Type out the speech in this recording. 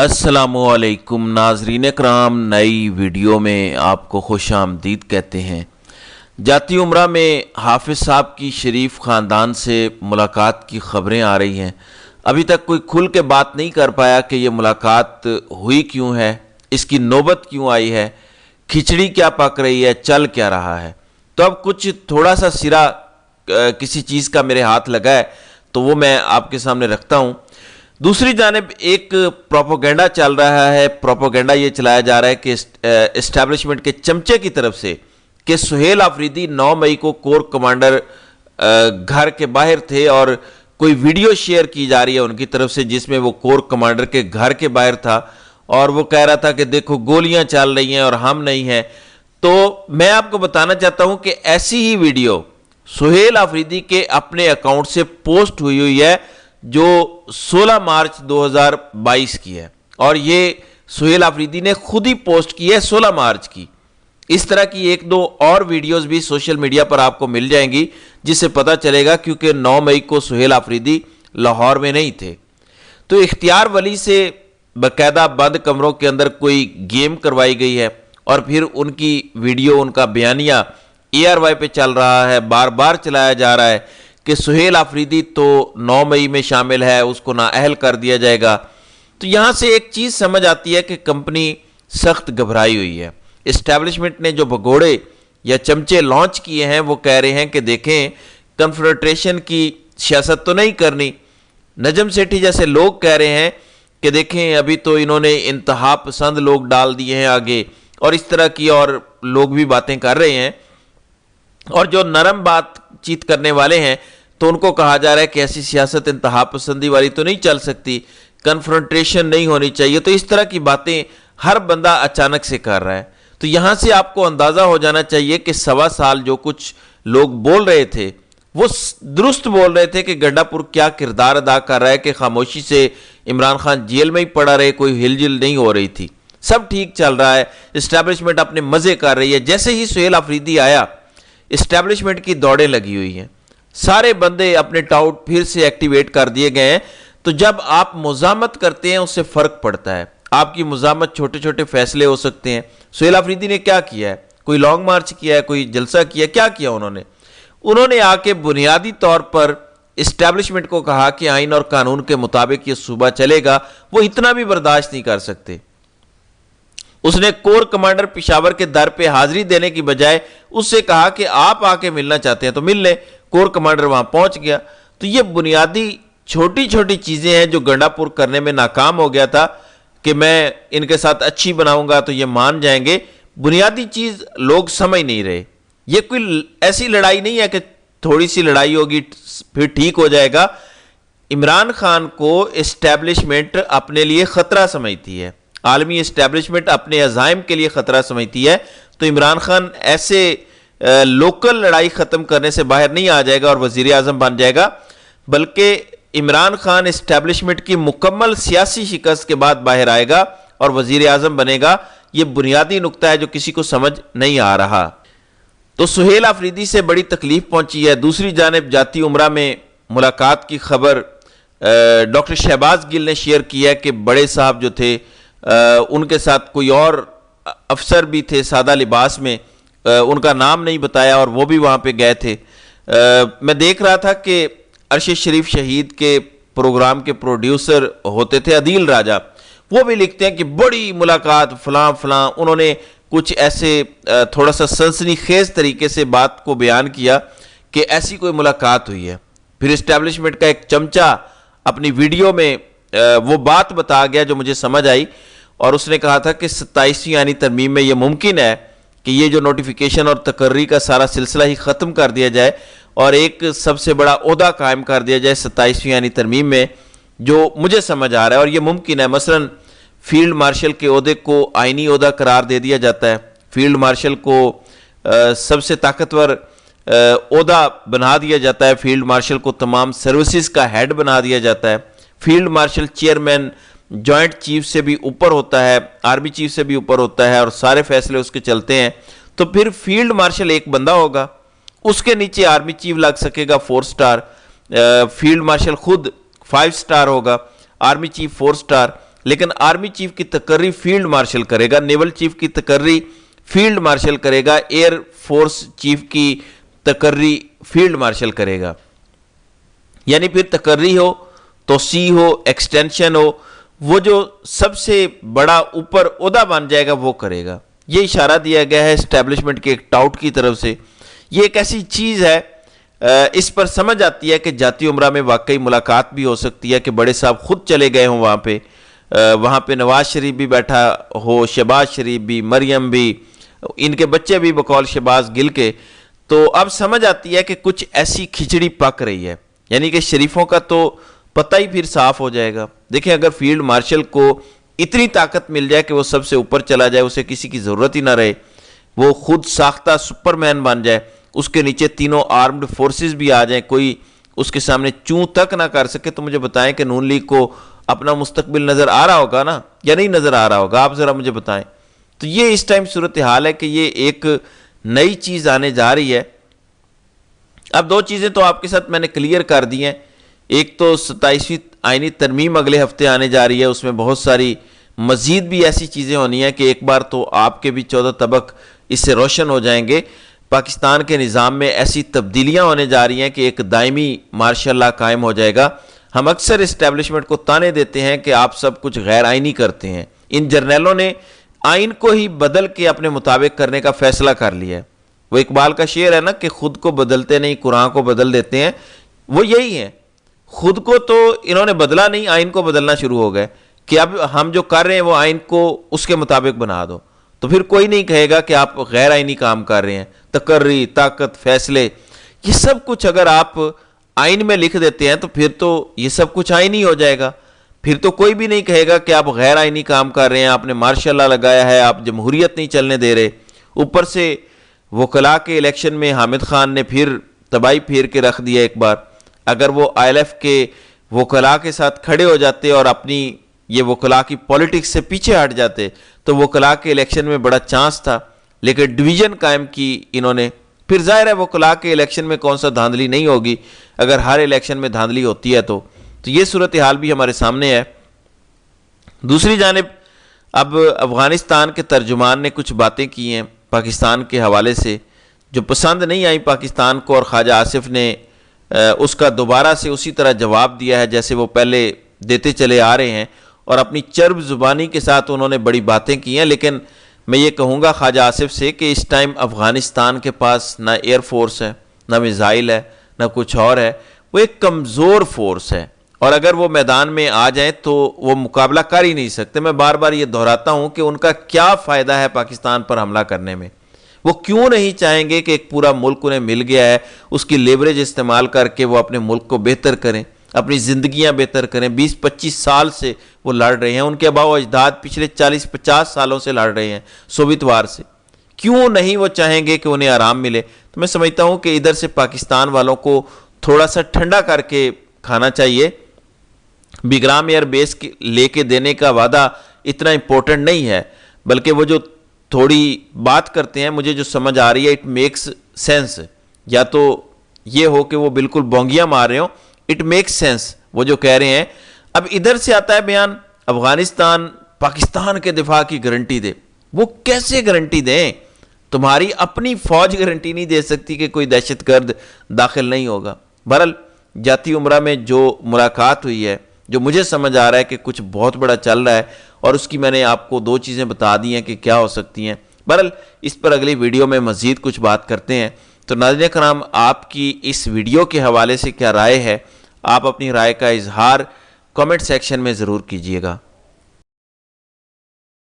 السلام علیکم ناظرین کرام، نئی ویڈیو میں آپ کو خوش آمدید کہتے ہیں۔ جاتی عمرہ میں حافظ صاحب کی شریف خاندان سے ملاقات کی خبریں آ رہی ہیں۔ ابھی تک کوئی کھل کے بات نہیں کر پایا کہ یہ ملاقات ہوئی کیوں ہے، اس کی نوبت کیوں آئی ہے، کھچڑی کیا پک رہی ہے، چل کیا رہا ہے۔ تو اب کچھ تھوڑا سا سرا کسی چیز کا میرے ہاتھ لگا ہے تو وہ میں آپ کے سامنے رکھتا ہوں۔ دوسری جانب ایک پروپیگنڈا چل رہا ہے، پروپیگنڈا یہ چلایا جا رہا ہے کہ اسٹیبلشمنٹ کے چمچے کی طرف سے کہ سہیل آفریدی 9 مئی کو کور کمانڈر گھر کے باہر تھے، اور کوئی ویڈیو شیئر کی جا رہی ہے ان کی طرف سے جس میں وہ کور کمانڈر کے گھر کے باہر تھا اور وہ کہہ رہا تھا کہ دیکھو گولیاں چل رہی ہیں اور ہم نہیں ہیں۔ تو میں آپ کو بتانا چاہتا ہوں کہ ایسی ہی ویڈیو سہیل آفریدی کے اپنے اکاؤنٹ سے پوسٹ ہوئی ہے جو 16 مارچ 2022 کی ہے، اور یہ سہیل آفریدی نے خود ہی پوسٹ کی ہے 16 مارچ کی۔ اس طرح کی ایک دو اور ویڈیوز بھی سوشل میڈیا پر آپ کو مل جائیں گی جس سے پتہ چلے گا، کیونکہ 9 مئی کو سہیل آفریدی لاہور میں نہیں تھے۔ تو اختیار ولی سے باقاعدہ بند کمروں کے اندر کوئی گیم کروائی گئی ہے، اور پھر ان کی ویڈیو، ان کا بیانیہ ARY پہ چل رہا ہے، بار بار چلایا جا رہا ہے کہ سہیل آفریدی تو 9 مئی میں شامل ہے، اس کو نااہل کر دیا جائے گا۔ تو یہاں سے ایک چیز سمجھ آتی ہے کہ کمپنی سخت گھبرائی ہوئی ہے۔ اسٹیبلشمنٹ نے جو بھگوڑے یا چمچے لانچ کیے ہیں وہ کہہ رہے ہیں کہ دیکھیں کنفرنٹریشن کی سیاست تو نہیں کرنی۔ نجم سیٹھی جیسے لوگ کہہ رہے ہیں کہ دیکھیں ابھی تو انہوں نے انتہا پسند لوگ ڈال دیے ہیں آگے، اور اس طرح کی اور لوگ بھی باتیں کر رہے ہیں۔ اور جو نرم بات چیت کرنے والے ہیں تو ان کو کہا جا رہا ہے کہ ایسی سیاست انتہا پسندی والی تو نہیں چل سکتی، کنفرنٹریشن نہیں ہونی چاہیے۔ تو اس طرح کی باتیں ہر بندہ اچانک سے کر رہا ہے۔ تو یہاں سے آپ کو اندازہ ہو جانا چاہیے کہ 1.25 سال جو کچھ لوگ بول رہے تھے وہ درست بول رہے تھے کہ گنڈا پور کیا کردار ادا کر رہا ہے کہ خاموشی سے عمران خان جیل میں ہی پڑا رہے، کوئی ہل جل نہیں ہو رہی تھی، سب ٹھیک چل رہا ہے، اسٹیبلشمنٹ اپنے مزے کر رہی ہے۔ جیسے ہی سہیل آفریدی آیا اسٹیبلشمنٹ کی دوڑیں لگی ہوئی ہیں، سارے بندے اپنے ٹاؤٹ پھر سے ایکٹیویٹ کر دیے گئے ہیں۔ تو جب آپ مزاحمت کرتے ہیں اس سے فرق پڑتا ہے، آپ کی مزاحمت چھوٹے چھوٹے فیصلے ہو سکتے ہیں۔ سہیل آفریدی نے کیا کیا ہے؟ کوئی لانگ مارچ کیا ہے، کوئی جلسہ کیا، کیا کیا انہوں نے آ کے بنیادی طور پر اسٹیبلشمنٹ کو کہا کہ آئین اور قانون کے مطابق یہ صوبہ چلے گا، وہ اتنا بھی برداشت نہیں کر سکتے۔ اس نے کور کمانڈر پشاور کے در پہ حاضری دینے کی بجائے اس سے کہا کہ آپ آ کے ملنا چاہتے ہیں تو مل لیں۔ کور کمانڈر وہاں پہنچ گیا۔ تو یہ بنیادی چھوٹی چھوٹی چیزیں ہیں جو گنڈا پور کرنے میں ناکام ہو گیا تھا کہ میں ان کے ساتھ اچھی بناؤں گا تو یہ مان جائیں گے۔ بنیادی چیز لوگ سمجھ نہیں رہے۔ یہ کوئی ایسی لڑائی نہیں ہے کہ تھوڑی سی لڑائی ہوگی پھر ٹھیک ہو جائے گا۔ عمران خان کو اسٹیبلشمنٹ اپنے لیے خطرہ سمجھتی ہے، عالمی اسٹیبلشمنٹ اپنے عزائم کے لیے خطرہ سمجھتی ہے۔ تو عمران خان ایسے لوکل لڑائی ختم کرنے سے باہر نہیں آ جائے گا اور وزیر اعظم بن جائے گا، بلکہ عمران خان اسٹیبلشمنٹ کی مکمل سیاسی شکست کے بعد باہر آئے گا اور وزیر اعظم بنے گا۔ یہ بنیادی نقطہ ہے جو کسی کو سمجھ نہیں آ رہا۔ تو سہیل آفریدی سے بڑی تکلیف پہنچی ہے۔ دوسری جانب جاتی عمرہ میں ملاقات کی خبر ڈاکٹر شہباز گل نے شیئر کی ہے کہ بڑے صاحب جو تھے ان کے ساتھ کوئی اور افسر بھی تھے سادہ لباس میں، ان کا نام نہیں بتایا، اور وہ بھی وہاں پہ گئے تھے۔ میں دیکھ رہا تھا کہ ارشد شریف شہید کے پروگرام کے پروڈیوسر ہوتے تھے عدیل راجہ، وہ بھی لکھتے ہیں کہ بڑی ملاقات فلاں فلاں۔ انہوں نے کچھ ایسے تھوڑا سا سنسنی خیز طریقے سے بات کو بیان کیا کہ ایسی کوئی ملاقات ہوئی ہے۔ پھر اسٹیبلشمنٹ کا ایک چمچہ اپنی ویڈیو میں وہ بات بتا گیا جو مجھے سمجھ آئی، اور اس نے کہا تھا کہ 27ویں آئینی ترمیم میں یہ ممکن ہے کہ یہ جو نوٹیفیکیشن اور تقرری کا سارا سلسلہ ہی ختم کر دیا جائے اور ایک سب سے بڑا عہدہ قائم کر دیا جائے 27ویں آئینی ترمیم میں، جو مجھے سمجھ آ رہا ہے، اور یہ ممکن ہے۔ مثلاً فیلڈ مارشل کے عہدے کو آئینی عہدہ قرار دے دیا جاتا ہے، فیلڈ مارشل کو سب سے طاقتور عہدہ بنا دیا جاتا ہے، فیلڈ مارشل کو تمام سروسز کا ہیڈ بنا دیا جاتا ہے، field marshal chairman joint chief سے بھی اوپر ہوتا ہے، آرمی چیف سے بھی اوپر ہوتا ہے، اور سارے فیصلے اس کے چلتے ہیں۔ تو پھر فیلڈ مارشل ایک بندہ ہوگا، اس کے نیچے آرمی چیف لگ سکے گا 4 سٹار، فیلڈ مارشل خود 5 سٹار ہوگا، آرمی چیف 4 سٹار، لیکن آرمی چیف کی تقرری فیلڈ مارشل کرے گا، نیول چیف کی تقرری فیلڈ مارشل کرے گا، ایئر فورس چیف کی تقرری فیلڈ مارشل کرے گا. یعنی پھر تقرری ہو، توسیع ہو، ایکسٹینشن ہو، وہ جو سب سے بڑا اوپر عہدہ بن جائے گا وہ کرے گا. یہ اشارہ دیا گیا ہے اسٹیبلشمنٹ کے ایک ٹاؤٹ کی طرف سے. یہ ایک ایسی چیز ہے، اس پر سمجھ آتی ہے کہ جاتی عمرہ میں واقعی ملاقات بھی ہو سکتی ہے کہ بڑے صاحب خود چلے گئے ہوں وہاں پہ نواز شریف بھی بیٹھا ہو، شہباز شریف بھی، مریم بھی، ان کے بچے بھی بقول شہباز گل کے. تو اب سمجھ آتی ہے کہ کچھ ایسی کھچڑی پک رہی ہے، یعنی کہ شریفوں کا تو پتہ ہی پھر صاف ہو جائے گا. دیکھیں اگر فیلڈ مارشل کو اتنی طاقت مل جائے کہ وہ سب سے اوپر چلا جائے، اسے کسی کی ضرورت ہی نہ رہے، وہ خود ساختہ سپر مین بن جائے، اس کے نیچے تینوں آرمڈ فورسز بھی آ جائیں، کوئی اس کے سامنے چوں تک نہ کر سکے، تو مجھے بتائیں کہ نون لیگ کو اپنا مستقبل نظر آ رہا ہوگا نا یا نہیں نظر آ رہا ہوگا؟ آپ ذرا مجھے بتائیں. تو یہ اس ٹائم صورتحال ہے کہ یہ ایک نئی چیز آنے جا رہی ہے. اب دو چیزیں تو آپ کے ساتھ میں نے کلیئر کر دی ہیں. ایک تو 27ویں آئینی ترمیم اگلے ہفتے آنے جا رہی ہے، اس میں بہت ساری مزید بھی ایسی چیزیں ہونی ہیں کہ ایک بار تو آپ کے بھی 14 طبق اس سے روشن ہو جائیں گے. پاکستان کے نظام میں ایسی تبدیلیاں ہونے جا رہی ہیں کہ ایک دائمی مارشل لا قائم ہو جائے گا. ہم اکثر اسٹیبلشمنٹ کو تانے دیتے ہیں کہ آپ سب کچھ غیر آئینی کرتے ہیں. ان جرنیلوں نے آئین کو ہی بدل کے اپنے مطابق کرنے کا فیصلہ کر لیا ہے. وہ اقبال کا شعر ہے نا کہ خود کو بدلتے نہیں قرآن کو بدل دیتے ہیں. وہ یہی ہیں، خود کو تو انہوں نے بدلا نہیں، آئین کو بدلنا شروع ہو گئے کہ اب ہم جو کر رہے ہیں وہ آئین کو اس کے مطابق بنا دو. تو پھر کوئی نہیں کہے گا کہ آپ غیر آئینی کام کر رہے ہیں. تقرری، طاقت، فیصلے، یہ سب کچھ اگر آپ آئین میں لکھ دیتے ہیں تو پھر تو یہ سب کچھ آئینی ہو جائے گا. پھر تو کوئی بھی نہیں کہے گا کہ آپ غیر آئینی کام کر رہے ہیں، آپ نے مارشل لا لگایا ہے، آپ جمہوریت نہیں چلنے دے رہے. اوپر سے وکلاء کے الیکشن میں حامد خان نے پھر تباہی پھیر کے رکھ دیا ایک بار. اگر وہ ILF کے وکلاء کے ساتھ کھڑے ہو جاتے اور اپنی یہ وکلاء کی پولیٹکس سے پیچھے ہٹ جاتے تو وکلاء کے الیکشن میں بڑا چانس تھا، لیکن ڈویژن قائم کی انہوں نے. پھر ظاہر ہے وکلاء کے الیکشن میں کون سا دھاندلی نہیں ہوگی، اگر ہر الیکشن میں دھاندلی ہوتی ہے تو یہ صورتحال بھی ہمارے سامنے ہے. دوسری جانب اب افغانستان کے ترجمان نے کچھ باتیں کی ہیں پاکستان کے حوالے سے جو پسند نہیں آئی پاکستان کو، اور خواجہ آصف نے اس کا دوبارہ سے اسی طرح جواب دیا ہے جیسے وہ پہلے دیتے چلے آ رہے ہیں، اور اپنی چرب زبانی کے ساتھ انہوں نے بڑی باتیں کی ہیں. لیکن میں یہ کہوں گا خواجہ آصف سے کہ اس ٹائم افغانستان کے پاس نہ ایئر فورس ہے، نہ میزائل ہے، نہ کچھ اور ہے. وہ ایک کمزور فورس ہے، اور اگر وہ میدان میں آ جائیں تو وہ مقابلہ کر ہی نہیں سکتے. میں بار بار یہ دہراتا ہوں کہ ان کا کیا فائدہ ہے پاکستان پر حملہ کرنے میں. وہ کیوں نہیں چاہیں گے کہ ایک پورا ملک انہیں مل گیا ہے، اس کی لیوریج استعمال کر کے وہ اپنے ملک کو بہتر کریں، اپنی زندگیاں بہتر کریں. 20-25 سال سے وہ لڑ رہے ہیں، ان کے آباء و اجداد پچھلے 40-50 سالوں سے لڑ رہے ہیں سوویت وار سے. کیوں نہیں وہ چاہیں گے کہ انہیں آرام ملے؟ تو میں سمجھتا ہوں کہ ادھر سے پاکستان والوں کو تھوڑا سا ٹھنڈا کر کے کھانا چاہیے. بیگرام ایئر بیس لے کے دینے کا وعدہ اتنا امپورٹنٹ نہیں ہے، بلکہ وہ جو تھوڑی بات کرتے ہیں مجھے جو سمجھ آ رہی ہے اٹ میکس سینس. یا تو یہ ہو کہ وہ بالکل بونگیاں مار رہے ہوں، اٹ میکس سینس وہ جو کہہ رہے ہیں. اب ادھر سے آتا ہے بیان افغانستان پاکستان کے دفاع کی گارنٹی دے. وہ کیسے گارنٹی دیں؟ تمہاری اپنی فوج گارنٹی نہیں دے سکتی کہ کوئی دہشت گرد داخل نہیں ہوگا. بہرحال جاتی عمرہ میں جو ملاقات ہوئی ہے، جو مجھے سمجھ آ رہا ہے کہ کچھ بہت بڑا چل رہا ہے، اور اس کی میں نے آپ کو 2 چیزیں بتا دی ہیں کہ کیا ہو سکتی ہیں. بہرحال اس پر اگلی ویڈیو میں مزید کچھ بات کرتے ہیں. تو ناظرین کرام، آپ کی اس ویڈیو کے حوالے سے کیا رائے ہے؟ آپ اپنی رائے کا اظہار کامنٹ سیکشن میں ضرور کیجیے گا.